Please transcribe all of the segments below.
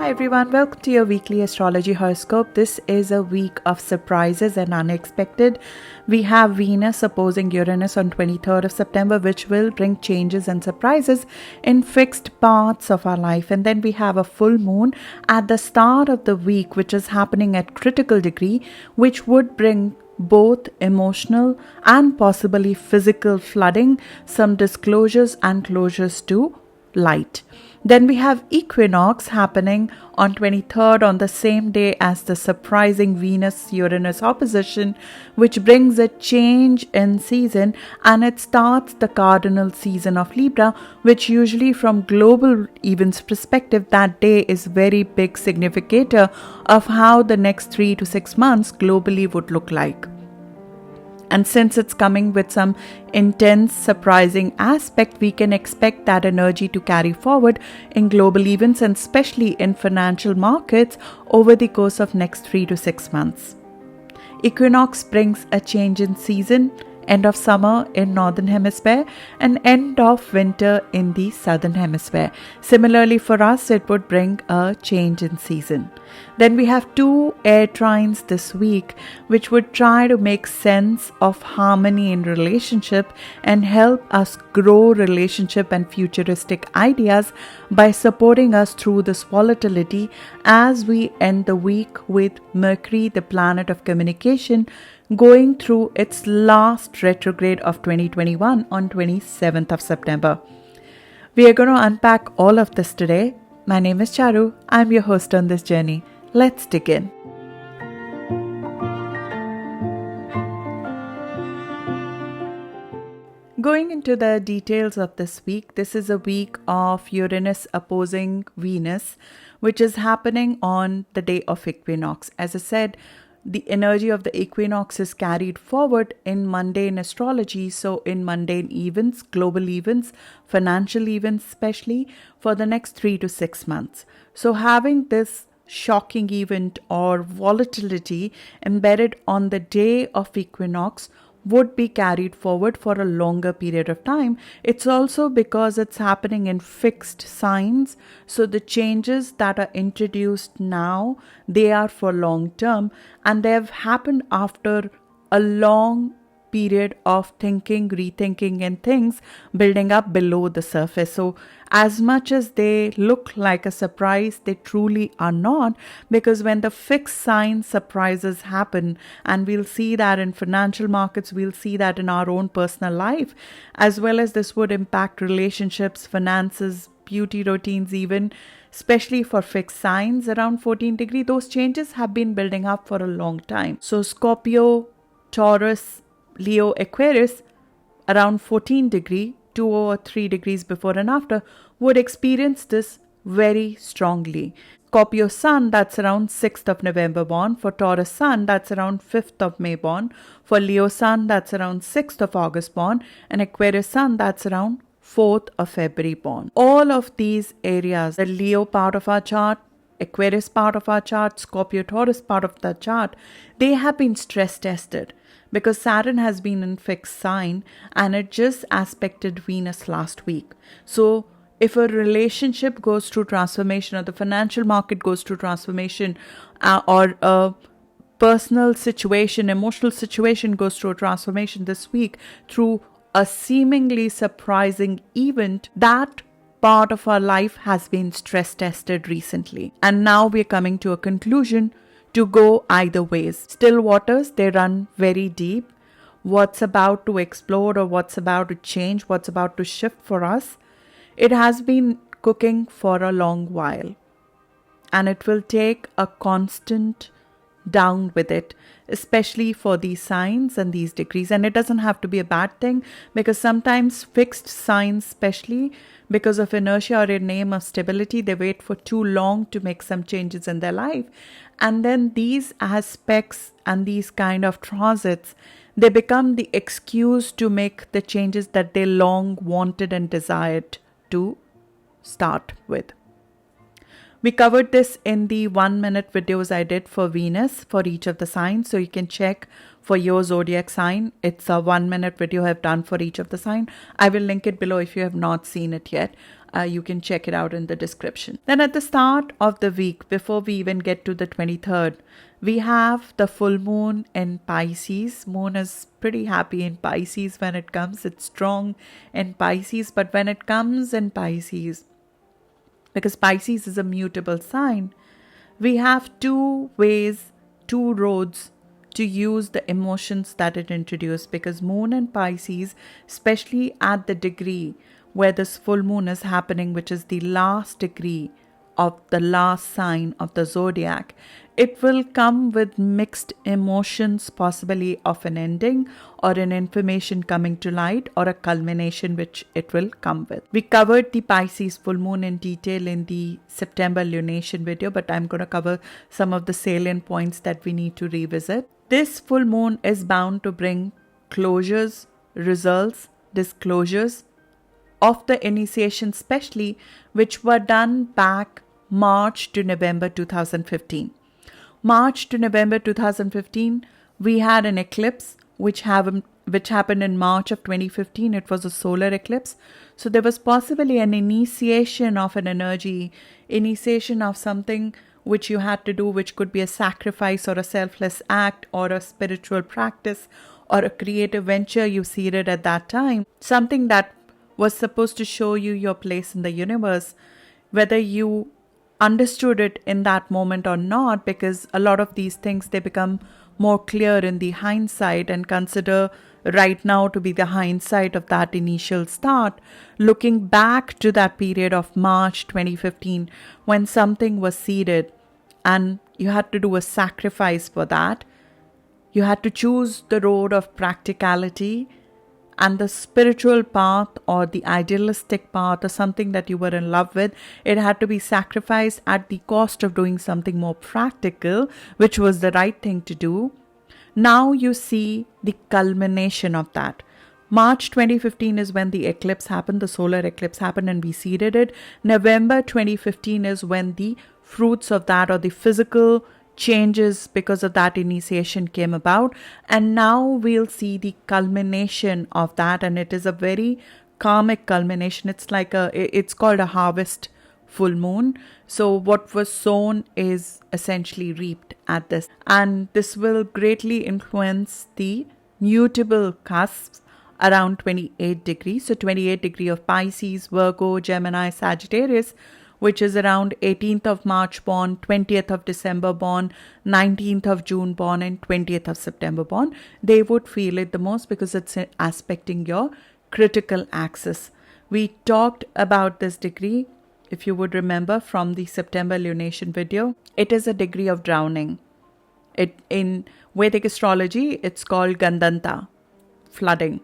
Hi everyone, welcome to your weekly astrology horoscope. This is a week of surprises and unexpected. We have Venus opposing Uranus on 23rd of September, which will bring changes and surprises in fixed parts of our life. And then we have a full moon at the start of the week, which is happening at critical degree, which would bring both emotional and possibly physical flooding, some disclosures and closures to light. Then we have equinox happening on 23rd, on the same day as the surprising Venus-Uranus opposition, which brings a change in season, and it starts the cardinal season of Libra, which usually from global events perspective, that day is very big significator of how the next 3 to 6 months globally would look like. And since it's coming with some intense, surprising aspect, we can expect that energy to carry forward in global events and especially in financial markets over the course of next 3 to 6 months. Equinox brings a change in season, end of summer in northern hemisphere and end of winter in the southern hemisphere. Similarly for us, it would bring a change in season. Then we have 2 air trines this week, which would try to make sense of harmony in relationship and help us grow relationship and futuristic ideas by supporting us through this volatility as we end the week with Mercury, the planet of communication, going through its last retrograde of 2021 on 27th of September. We are going to unpack all of this today. My name is Charu. I'm your host on this journey. Let's dig in. Going into the details of this week, this is a week of Uranus opposing Venus, which is happening on the day of equinox. As I said, the energy of the equinox is carried forward in mundane astrology, so in mundane events, global events, financial events especially, for the next 3 to 6 months. So having this shocking event or volatility embedded on the day of equinox would be carried forward for a longer period of time. It's also because it's happening in fixed signs. So the changes that are introduced now, they are for long term and they have happened after a long period of thinking, rethinking and things building up below the surface. So as much as they look like a surprise, they truly are not, because when the fixed sign surprises happen, and we'll see that in financial markets, we'll see that in our own personal life, as well as this would impact relationships, finances, beauty routines even, especially for fixed signs around 14 degree. Those changes have been building up for a long time. So Scorpio, Taurus, Leo, Aquarius around 14 degree, 2 or 3 degrees before and after, would experience this very strongly. Scorpio Sun, that's around 6th of November born. For Taurus Sun, that's around 5th of May born. For Leo Sun, that's around 6th of August born. And Aquarius Sun, that's around 4th of February born. All of these areas, the Leo part of our chart, Aquarius part of our chart, Scorpio Taurus part of the chart, they have been stress tested, because Saturn has been in fixed sign and it just aspected Venus last week. So if a relationship goes through transformation, or the financial market goes through transformation, or a personal situation, emotional situation goes through a transformation this week through a seemingly surprising event, that part of our life has been stress tested recently. And now we're coming to a conclusion to go either ways. Still waters, they run very deep. What's about to explode or what's about to change, what's about to shift for us, it has been cooking for a long while. And it will take a constant down with it, especially for these signs and these degrees. And it doesn't have to be a bad thing, because sometimes fixed signs, especially because of inertia or a name of stability, they wait for too long to make some changes in their life. And then these aspects and these kind of transits, they become the excuse to make the changes that they long wanted and desired to start with. We covered this in the 1-minute videos I did for Venus for each of the signs, so you can check for your zodiac sign. It's a 1-minute video I've done for each of the sign. I will link it below if you have not seen it yet. You can check it out in the description. Then at the start of the week, before we even get to the 23rd, we have the full moon in Pisces. Moon is pretty happy in Pisces when it comes. It's strong in Pisces, but when it comes in Pisces, because Pisces is a mutable sign, we have two ways, two roads to use the emotions that it introduced, because moon in Pisces, especially at the degree where this full moon is happening, which is the last degree of the last sign of the zodiac, it will come with mixed emotions, possibly of an ending or an information coming to light or a culmination which it will come with. We covered the Pisces full moon in detail in the September lunation video, but I'm going to cover some of the salient points that we need to revisit. This full moon is bound to bring closures, results, disclosures of the initiation, especially which were done back March to November 2015. March to November 2015, we had an eclipse which happened in March of 2015. It was a solar eclipse. So there was possibly an initiation of an energy, initiation of something which you had to do, which could be a sacrifice or a selfless act or a spiritual practice or a creative venture you seeded at that time. Something that was supposed to show you your place in the universe, whether you understood it in that moment or not, because a lot of these things, they become more clear in the hindsight, and consider right now to be the hindsight of that initial start, looking back to that period of March 2015 when something was seeded and you had to do a sacrifice for that. You had to choose the road of practicality and the spiritual path or the idealistic path or something that you were in love with. It had to be sacrificed at the cost of doing something more practical, which was the right thing to do. Now you see the culmination of that. March 2015 is when the eclipse happened, the solar eclipse happened, and we seeded it. November 2015 is when the fruits of that, or the physical changes because of that initiation, came about, and now we'll see the culmination of that, and it is a very karmic culmination. It's called a harvest full moon. So what was sown is essentially reaped at this, and this will greatly influence the mutable cusps around 28 degrees. So 28 degree of Pisces, Virgo, Gemini, Sagittarius, which is around 18th of March born, 20th of December born, 19th of June born, and 20th of September born. They would feel it the most because it's aspecting your critical axis. We talked about this degree, if you would remember, from the September lunation video. It is a degree of drowning. In Vedic astrology, it's called 𝗀𝗀𝗃𝗃, flooding.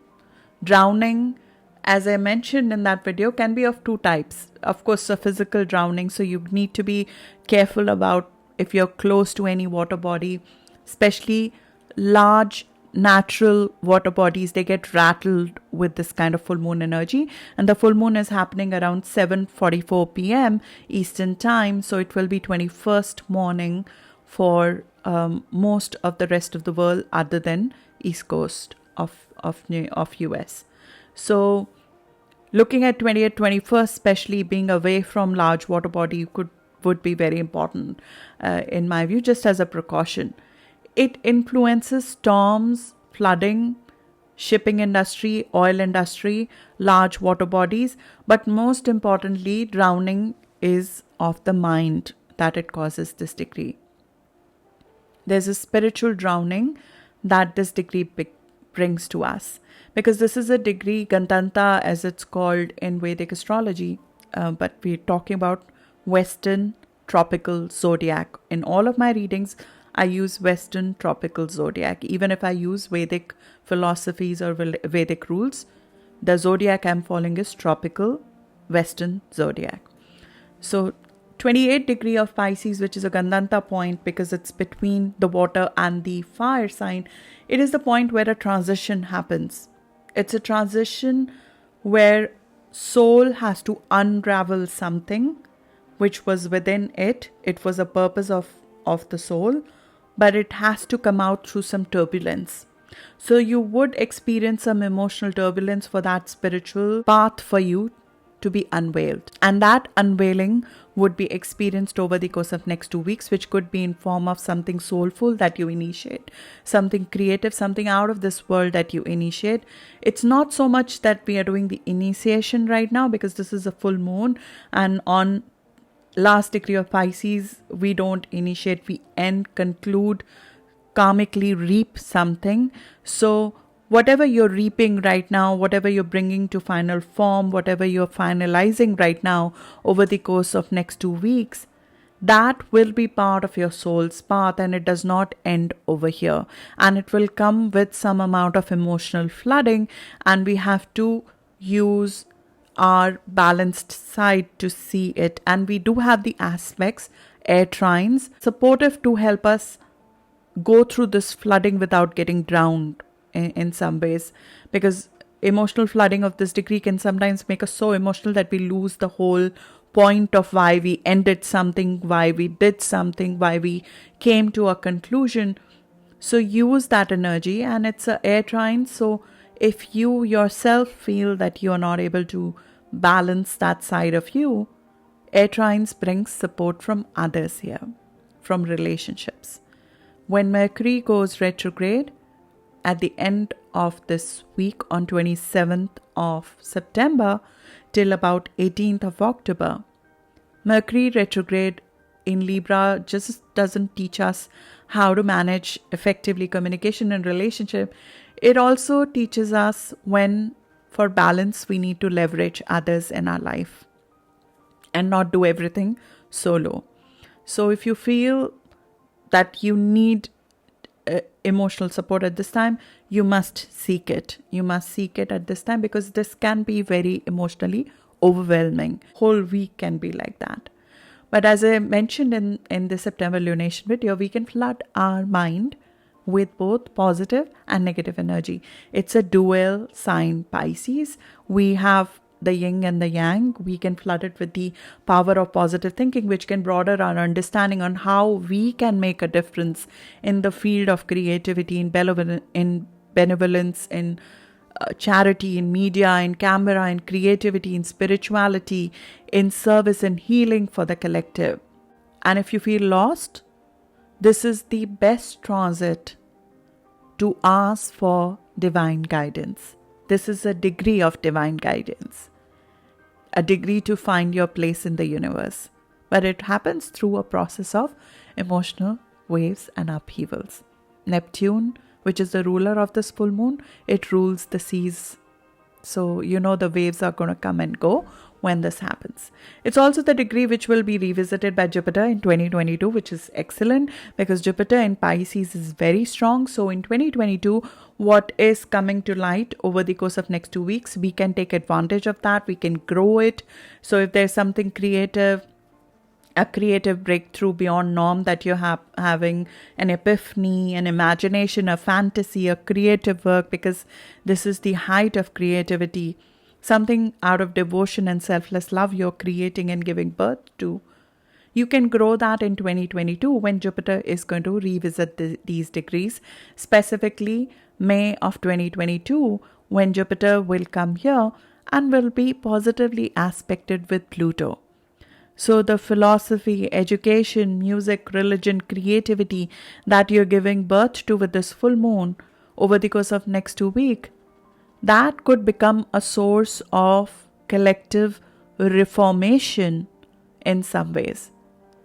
Drowning, as I mentioned in that video, can be of two types. Of course, a physical drowning, so you need to be careful about if you're close to any water body, especially large natural water bodies. They get rattled with this kind of full moon energy, and the full moon is happening around 7:44 p.m. Eastern time, so it will be 21st morning for most of the rest of the world other than East Coast of US. So looking at 20th, 21st, especially being away from large water body would be very important in my view, just as a precaution. It influences storms, flooding, shipping industry, oil industry, large water bodies, but most importantly, drowning is of the mind that it causes this degree. There's a spiritual drowning that this degree brings to us, because this is a degree, 𝗀𝗀𝗃 as it's called in Vedic astrology, but we're talking about Western tropical zodiac. In all of my readings, I use Western tropical zodiac. Even if I use Vedic philosophies or Vedic rules, the zodiac I'm following is tropical Western zodiac. So 28 degree of Pisces, which is a 𝗀𝗀𝗃 point because it's between the water and the fire sign, it is the point where a transition happens. It's a transition where soul has to unravel something which was within it. It was a purpose of the soul, but it has to come out through some turbulence. So you would experience some emotional turbulence for that spiritual path for you to be unveiled. And that unveiling would be experienced over the course of next 2 weeks, which could be in form of something soulful that you initiate, something creative, something out of this world that you initiate. It's not so much that we are doing the initiation right now because this is a full moon, and on last degree of Pisces, we don't initiate, we end, conclude, karmically reap something. So whatever you're reaping right now, whatever you're bringing to final form, whatever you're finalizing right now over the course of next 2 weeks, that will be part of your soul's path, and it does not end over here. And it will come with some amount of emotional flooding, and we have to use our balanced side to see it. And we do have the aspects, air trines, supportive to help us go through this flooding without getting drowned in some ways, because emotional flooding of this degree can sometimes make us so emotional that we lose the whole point of why we ended something, why we did something, why we came to a conclusion. So use that energy, and it's an air trine. So if you yourself feel that you are not able to balance that side of you, air trines brings support from others here, from relationships. When Mercury goes retrograde at the end of this week on 27th of September till about 18th of October, Mercury retrograde in Libra just doesn't teach us how to manage effectively communication and relationship. It also teaches us when, for balance, we need to leverage others in our life and not do everything solo. So if you feel that you need emotional support at this time, you must seek it. You must seek it at this time, because this can be very emotionally overwhelming. Whole week can be like that. But as I mentioned in the September lunation video, we can flood our mind with both positive and negative energy. It's a dual sign Pisces. We have the yin and the yang. We can flood it with the power of positive thinking, which can broaden our understanding on how we can make a difference in the field of creativity, in benevolence, in charity, in media, in camera, in creativity, in spirituality, in service and healing for the collective. And if you feel lost, this is the best transit to ask for divine guidance. This is a degree of divine guidance, a degree to find your place in the universe. But it happens through a process of emotional waves and upheavals. Neptune, which is the ruler of this full moon, it rules the seas. So, the waves are going to come and go when this happens. It's also the degree which will be revisited by Jupiter in 2022, which is excellent because Jupiter in Pisces is very strong. So in 2022, what is coming to light over the course of next 2 weeks, we can take advantage of that. We can grow it. So if there's something creative, a creative breakthrough beyond norm that you're having, an epiphany, an imagination, a fantasy, a creative work, because this is the height of creativity, something out of devotion and selfless love you're creating and giving birth to, you can grow that in 2022 when Jupiter is going to revisit these degrees, specifically May of 2022, when Jupiter will come here and will be positively aspected with Pluto. So the philosophy, education, music, religion, creativity that you're giving birth to with this full moon over the course of next 2 weeks, that could become a source of collective reformation in some ways.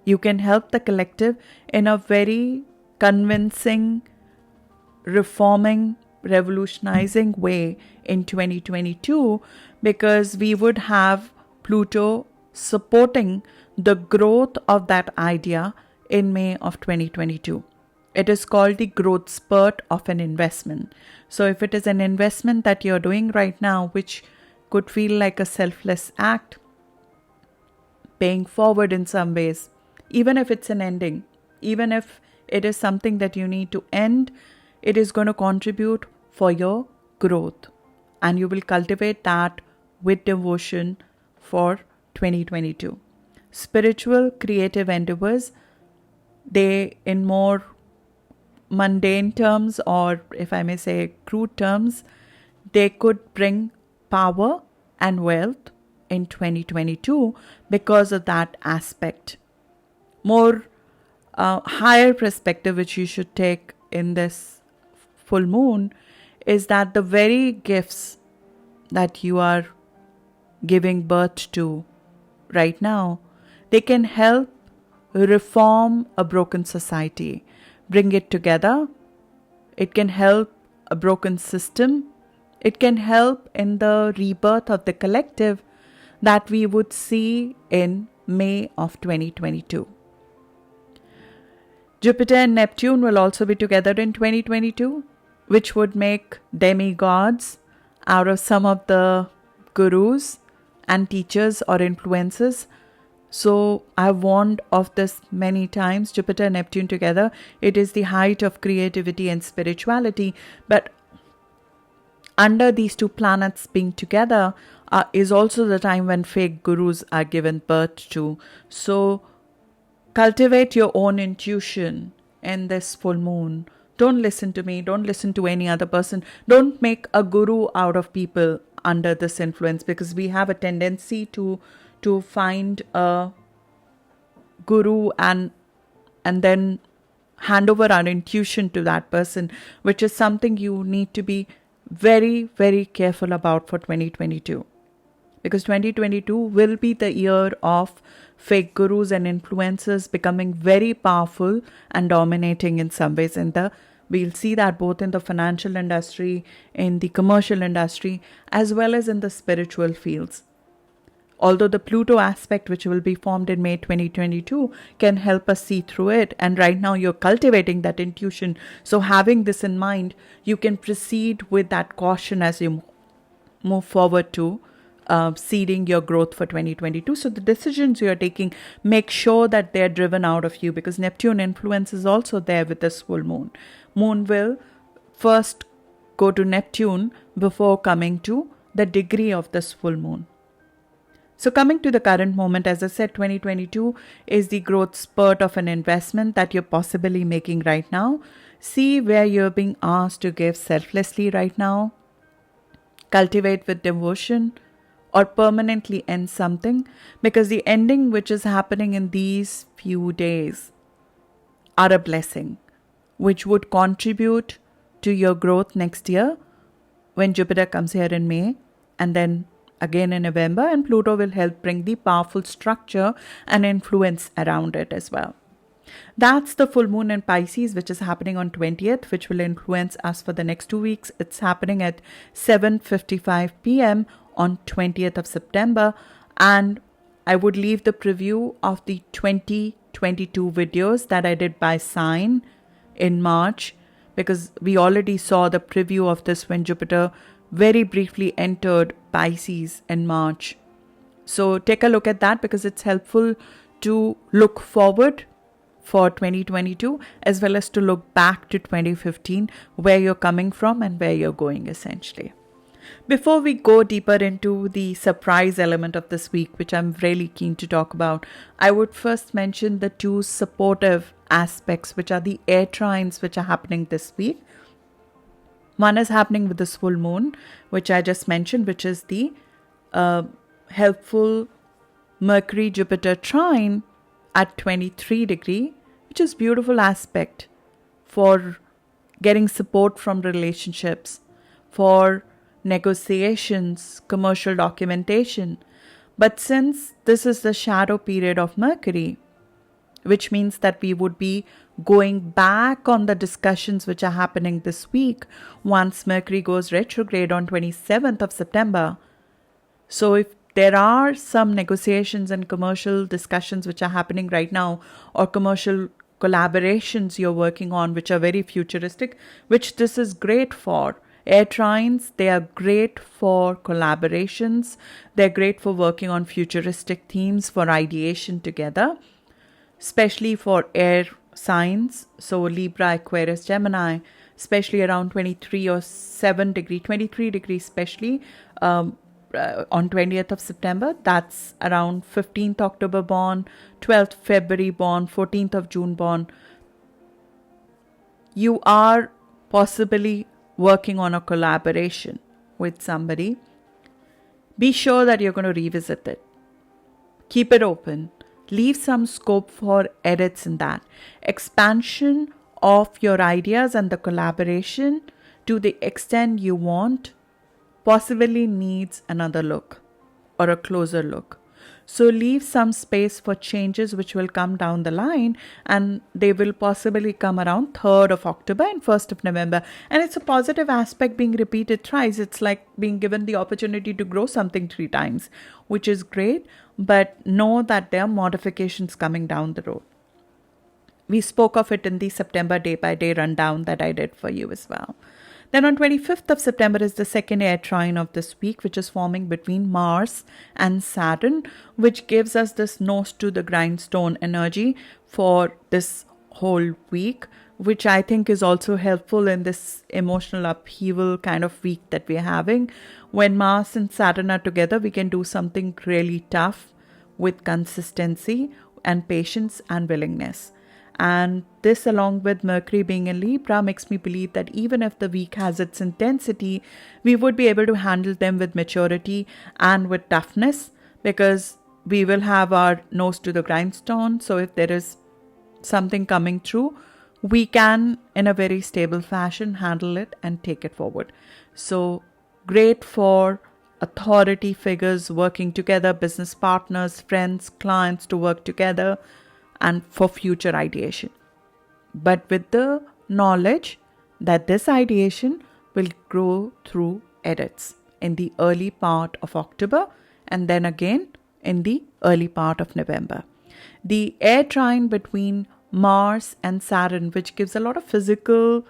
You can help the collective in a very convincing, reforming, revolutionizing way in 2022, because we would have Pluto supporting the growth of that idea in May of 2022. It is called the growth spurt of an investment. So if it is an investment that you're doing right now, which could feel like a selfless act, paying forward in some ways, even if it's an ending, even if it is something that you need to end, it is going to contribute for your growth. And you will cultivate that with devotion for 2022. Spiritual, creative endeavors, they in more mundane terms, or if I may say crude terms, they could bring power and wealth in 2022 because of that aspect. More higher perspective which you should take in this full moon is that the very gifts that you are giving birth to right now, they can help reform a broken society, bring it together. It can help a broken system. It can help in the rebirth of the collective that we would see in May of 2022. Jupiter and Neptune will also be together in 2022, which would make demigods out of some of the gurus and teachers or influencers. So I've warned of this many times. Jupiter and Neptune together, it is the height of creativity and spirituality. But under these two planets being together is also the time when fake gurus are given birth to. So cultivate your own intuition in this full moon. Don't listen to me. Don't listen to any other person. Don't make a guru out of people under this influence, because we have a tendency to find a guru and then hand over our intuition to that person, which is something you need to be very, very careful about for 2022. Because 2022 will be the year of fake gurus and influencers becoming very powerful and dominating in some ways. We'll see that both in the financial industry, in the commercial industry, as well as in the spiritual fields. Although the Pluto aspect, which will be formed in May 2022, can help us see through it. And right now you're cultivating that intuition. So having this in mind, you can proceed with that caution as you move forward to seeding your growth for 2022. So the decisions you're taking, make sure that they're driven out of you, because Neptune influence is also there with this full moon. Moon will first go to Neptune before coming to the degree of this full moon. So coming to the current moment, as I said, 2022 is the growth spurt of an investment that you're possibly making right now. See where you're being asked to give selflessly right now. Cultivate with devotion, or permanently end something, because the ending which is happening in these few days are a blessing, which would contribute to your growth next year when Jupiter comes here in May and then again in November, and Pluto will help bring the powerful structure and influence around it as well. That's the full moon in Pisces, which is happening on 20th, which will influence us for the next 2 weeks. It's happening at 7:55 p.m. on 20th of September. And I would leave the preview of the 2022 videos that I did by sign in March, because we already saw the preview of this when Jupiter very briefly entered Pisces in March. So take a look at that, because it's helpful to look forward for 2022 as well as to look back to 2015, where you're coming from and where you're going essentially. Before we go deeper into the surprise element of this week, which I'm really keen to talk about, I would first mention the two supportive aspects, which are the air trines, which are happening this week. One is happening with this full moon, which I just mentioned, which is the helpful Mercury-Jupiter trine at 23 degree, which is beautiful aspect for getting support from relationships, for negotiations, commercial documentation. But since this is the shadow period of Mercury, which means that we would be going back on the discussions which are happening this week once Mercury goes retrograde on 27th of September. So if there are some negotiations and commercial discussions which are happening right now, or commercial collaborations you're working on which are very futuristic, which this is great for. Air trines, they are great for collaborations. They're great for working on futuristic themes for ideation together, especially for air signs. So Libra, Aquarius, Gemini, especially around 23 or 7 degree, 23 degrees especially on 20th of September. That's around 15th October born, 12th February born, 14th of June born. you are possibly working on a collaboration with somebody, be sure that you're going to revisit it. Keep it open. Leave some scope for edits in that. Expansion of your ideas and the collaboration to the extent you want possibly needs another look or a closer look. So leave some space for changes which will come down the line, and they will possibly come around 3rd of October and 1st of November. And it's a positive aspect being repeated thrice. It's like being given the opportunity to grow something 3 times, which is great. But know that there are modifications coming down the road. We spoke of it in the September day-by-day rundown that I did for you as well. Then on 25th of September is the second air trine of this week, which is forming between Mars and Saturn, which gives us this nose to the grindstone energy for this whole week, which I think is also helpful in this emotional upheaval kind of week that we're having. When Mars and Saturn are together, we can do something really tough with consistency and patience and willingness. And this, along with Mercury being in Libra, makes me believe that even if the week has its intensity, we would be able to handle them with maturity and with toughness, because we will have our nose to the grindstone. So if there is something coming through, we can, in a very stable fashion, handle it and take it forward. So great for authority figures working together, business partners, friends, clients to work together, and for future ideation. But with the knowledge that this ideation will grow through edits in the early part of October and then again in the early part of November. The air trine between Mars and Saturn, which gives a lot of physical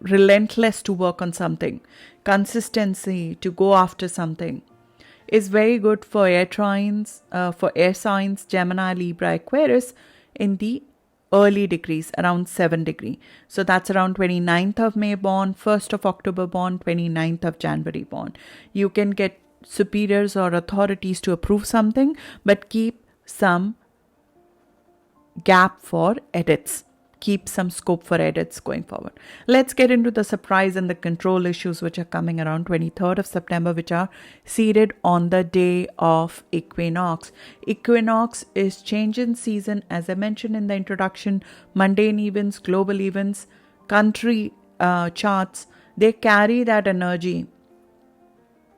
relentless to work on something, consistency to go after something, is very good for air trines, for air signs, Gemini, Libra, Aquarius in the early degrees, around 7 degrees. So that's around 29th of May born, 1st of October born, 29th of January born. You can get superiors or authorities to approve something, but keep some gap for edits. Keep some scope for edits going forward. Let's get into the surprise and the control issues which are coming around 23rd of September, which are seated on the day of equinox. Equinox is change in season, as I mentioned in the introduction, mundane events, global events, country charts. They carry that energy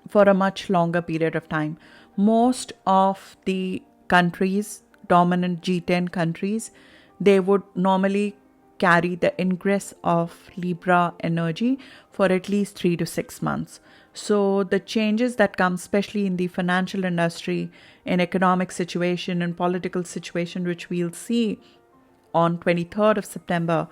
for a much longer period of time. Most of the countries, dominant G10 countries, they would normally carry the ingress of Libra energy for at least 3 to 6 months. So the changes that come, especially in the financial industry, in economic situation and political situation, which we'll see on 23rd of September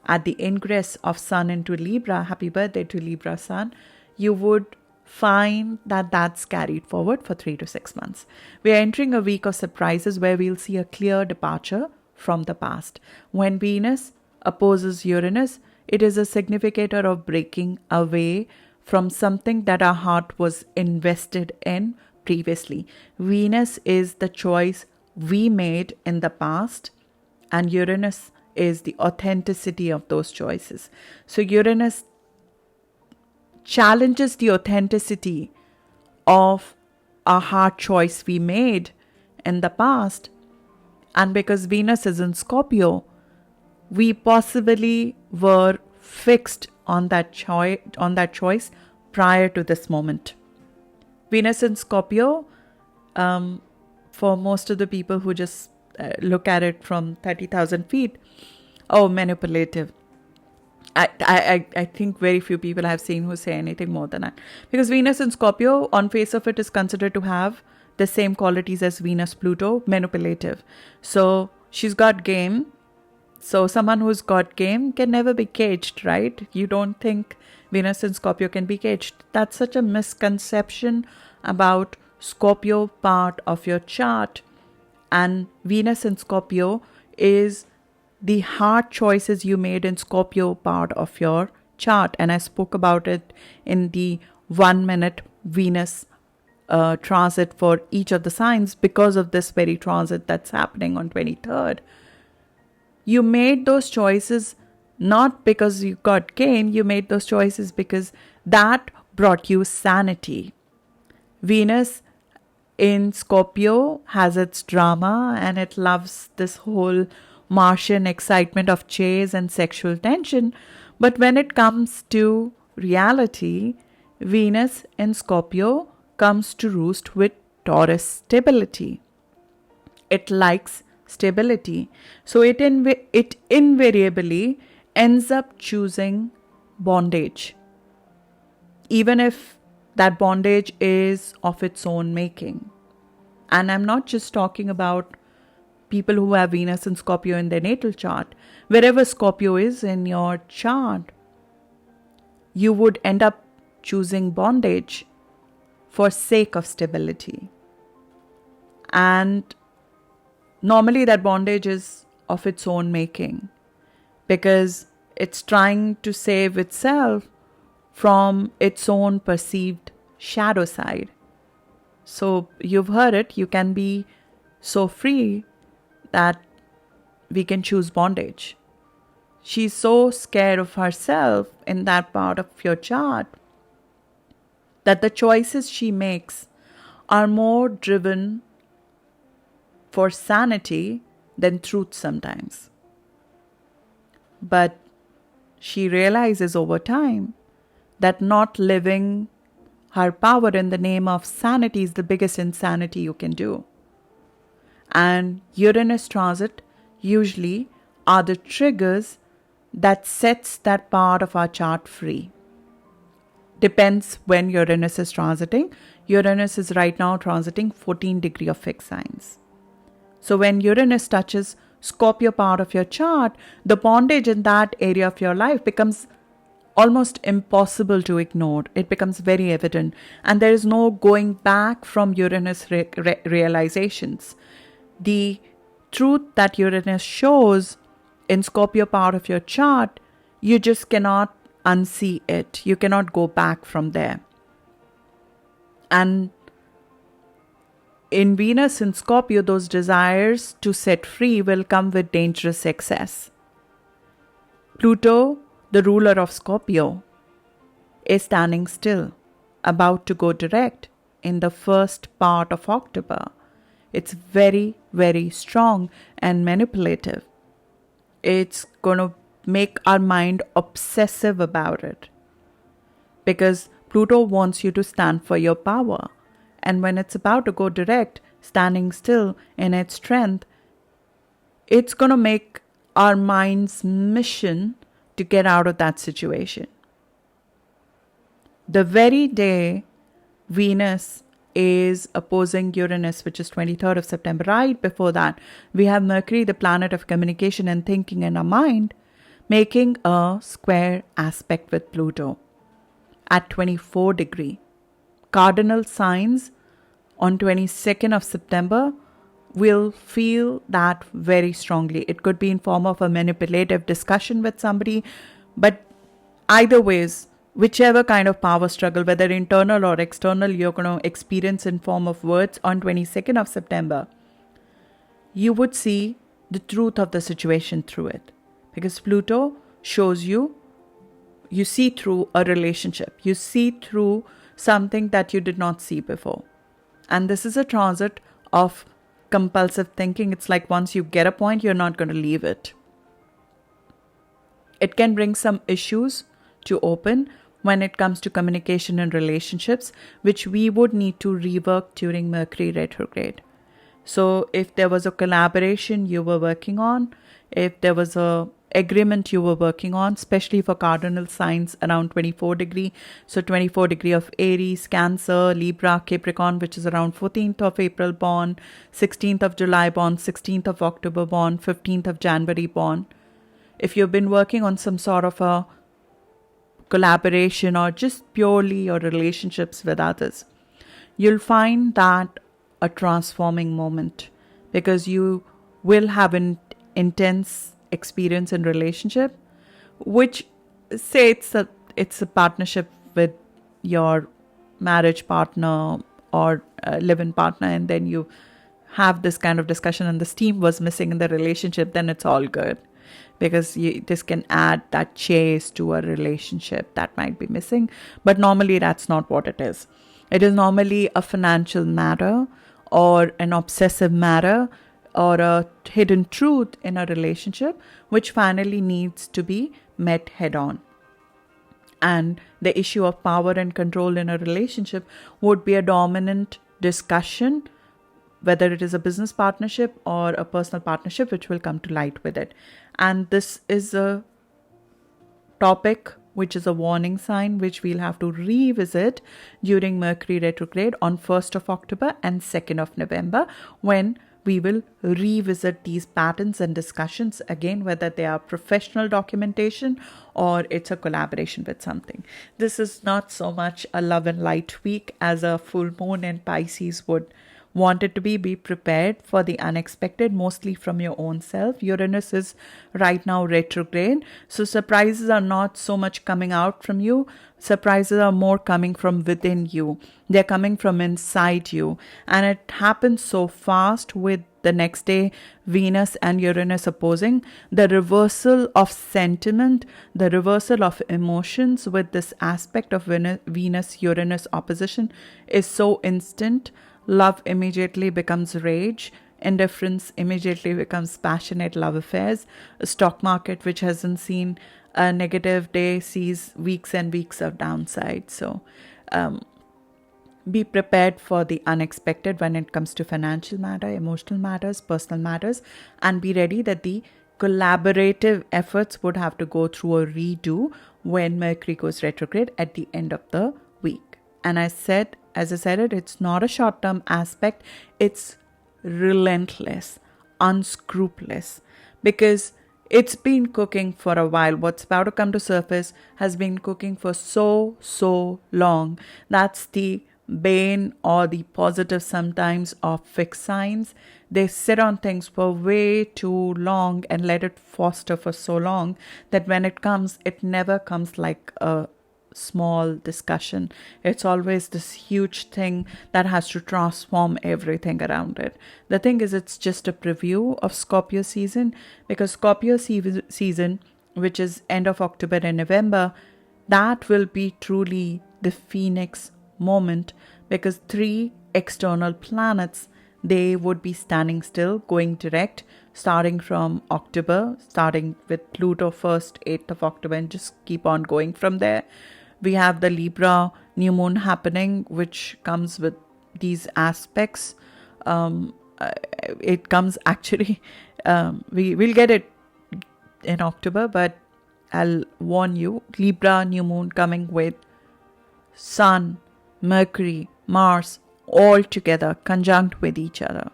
at the ingress of Sun into Libra, happy birthday to Libra Sun, you would find that that's carried forward for 3 to 6 months. We are entering a week of surprises where we'll see a clear departure from the past. When Venus opposes Uranus, it is a significator of breaking away from something that our heart was invested in previously. Venus is the choice we made in the past, and Uranus is the authenticity of those choices. So Uranus challenges the authenticity of a heart choice we made in the past. And because Venus is in Scorpio, we possibly were fixed on that choice prior to this moment. Venus in Scorpio, for most of the people who just look at it from 30,000 feet, manipulative. I think very few people I've seen who say anything more than that. Because Venus in Scorpio, on face of it, is considered to have the same qualities as Venus Pluto, manipulative. So she's got game. So someone who's got game can never be caged, right? You don't think Venus in Scorpio can be caged. That's such a misconception about Scorpio part of your chart. And Venus in Scorpio is the hard choices you made in Scorpio part of your chart. And I spoke about it in the 1 minute Venus transit for each of the signs because of this very transit that's happening on 23rd. You made those choices not because you got gain, you made those choices because that brought you sanity. Venus in Scorpio has its drama and it loves this whole Martian excitement of chase and sexual tension. But when it comes to reality, Venus in Scorpio comes to roost with Taurus stability. It likes stability. So it invariably ends up choosing bondage, even if that bondage is of its own making. And I'm not just talking about people who have Venus and Scorpio in their natal chart. Wherever Scorpio is in your chart, you would end up choosing bondage for sake of stability. And normally that bondage is of its own making because it's trying to save itself from its own perceived shadow side. So you've heard it, you can be so free that we can choose bondage. She's so scared of herself in that part of your chart that the choices she makes are more driven for sanity than truth sometimes. But she realizes over time that not living her power in the name of sanity is the biggest insanity you can do. And Uranus transit usually are the triggers that sets that part of our chart free. Depends when Uranus is transiting. Uranus is right now transiting 14 degree of fixed signs. So when Uranus touches Scorpio part of your chart, the bondage in that area of your life becomes almost impossible to ignore. It becomes very evident. And there is no going back from Uranus realizations. The truth that Uranus shows in Scorpio part of your chart, you just cannot unsee it. You cannot go back from there. And in Venus in Scorpio, those desires to set free will come with dangerous excess. Pluto, the ruler of Scorpio, is standing still, about to go direct in the first part of October. It's very, very strong and manipulative. It's going to make our mind obsessive about it because Pluto wants you to stand for your power. And when it's about to go direct, standing still in its strength, it's going to make our mind's mission to get out of that situation. The very day Venus is opposing Uranus, which is 23rd of September, right before that, we have Mercury, the planet of communication and thinking in our mind, making a square aspect with Pluto at 24 degree. Cardinal signs on 22nd of September will feel that very strongly. It could be in form of a manipulative discussion with somebody, but either ways, whichever kind of power struggle, whether internal or external, you're going to experience in form of words on 22nd of September, you would see the truth of the situation through it. Because Pluto shows you see through a relationship. You see through something that you did not see before. And this is a transit of compulsive thinking. It's like once you get a point, you're not going to leave it. It can bring some issues to open when it comes to communication and relationships, which we would need to rework during Mercury retrograde. So if there was a collaboration you were working on, if there was a agreement you were working on, especially for cardinal signs around 24 degree. So 24 degree of Aries, Cancer, Libra, Capricorn, which is around 14th of April born, 16th of July born, 16th of October born, 15th of January born. If you've been working on some sort of a collaboration or just purely your relationships with others, you'll find that a transforming moment because you will have an intense experience in relationship, which say it's a partnership with your marriage partner or live-in partner, and then you have this kind of discussion and the steam was missing in the relationship, then it's all good. because this can add that chase to a relationship that might be missing. But normally that's not what it is. It is normally a financial matter or an obsessive matter or a hidden truth in a relationship which finally needs to be met head on. And the issue of power and control in a relationship would be a dominant discussion, whether it is a business partnership or a personal partnership, which will come to light with it. And this is a topic which is a warning sign, which we'll have to revisit during Mercury retrograde on 1st of October and 2nd of November, when we will revisit these patterns and discussions again, whether they are professional documentation or it's a collaboration with something. This is not so much a love and light week as a full moon in Pisces would want it to be. Be prepared for the unexpected, mostly from your own self. Uranus is right now retrograde, so surprises are not so much coming out from you. Surprises are more coming from within you. They're coming from inside you, and it happens so fast with the next day Venus and Uranus opposing. The reversal of sentiment, the reversal of emotions with this aspect of Venus-Uranus opposition is so instant. Love immediately becomes rage. Indifference immediately becomes passionate love affairs. A stock market which hasn't seen a negative day sees weeks and weeks of downside. So be prepared for the unexpected when it comes to financial matter, emotional matters, personal matters, and be ready that the collaborative efforts would have to go through a redo when Mercury goes retrograde at the end of the week. And as I said, it's not a short-term aspect. It's relentless, unscrupulous, because it's been cooking for a while. What's about to come to surface has been cooking for so long. That's the bane or the positive sometimes of fixed signs. They sit on things for way too long and let it foster for so long that when it comes, it never comes like a small discussion. It's always this huge thing that has to transform everything around it. The thing is, it's just a preview of Scorpio season, because Scorpio season, which is end of October and November, that will be truly the phoenix moment, because 3 external planets, they would be standing still, going direct, starting from October, starting with Pluto 1st, 8th of October, and just keep on going from there. We have the Libra New Moon happening, which comes with these aspects. It comes actually, we'll get it in October, but I'll warn you, Libra New Moon coming with Sun, Mercury, Mars, all together, conjunct with each other.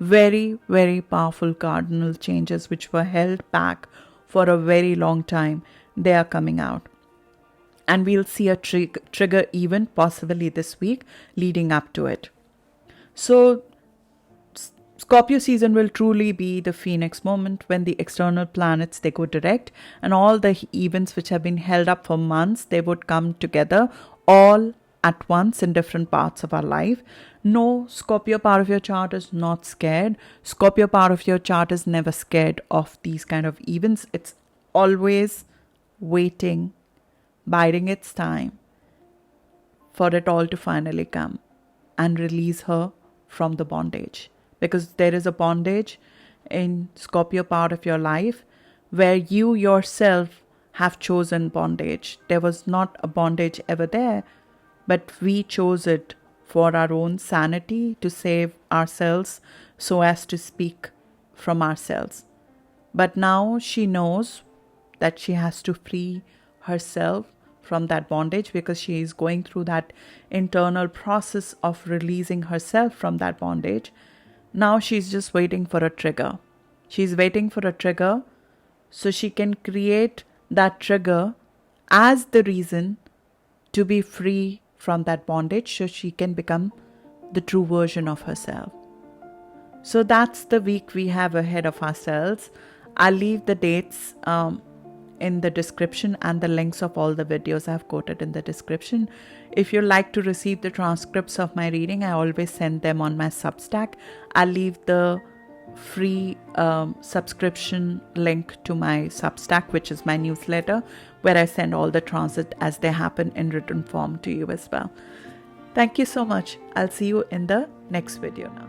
Very, very powerful cardinal changes which were held back for a very long time. They are coming out. And we'll see a trigger event possibly this week leading up to it. So Scorpio season will truly be the phoenix moment when the external planets, they go direct, and all the events which have been held up for months, they would come together all at once in different parts of our life. No, Scorpio part of your chart is not scared. Scorpio part of your chart is never scared of these kind of events. It's always waiting, biding its time for it all to finally come and release her from the bondage. Because there is a bondage in Scorpio part of your life where you yourself have chosen bondage. There was not a bondage ever there, but we chose it for our own sanity, to save ourselves, so as to speak from ourselves. But now she knows that she has to free herself from that bondage, because she is going through that internal process of releasing herself from that bondage. Now she's just waiting for a trigger. She's waiting for a trigger so she can create that trigger as the reason to be free from that bondage, so she can become the true version of herself. So that's the week we have ahead of ourselves. I'll leave the dates in the description and the links of all the videos I've quoted in the description. If you'd like to receive the transcripts of my reading, I always send them on my Substack. I'll leave the free subscription link to my Substack, which is my newsletter, where I send all the transits as they happen in written form to you as well. Thank you so much. I'll see you in the next video now.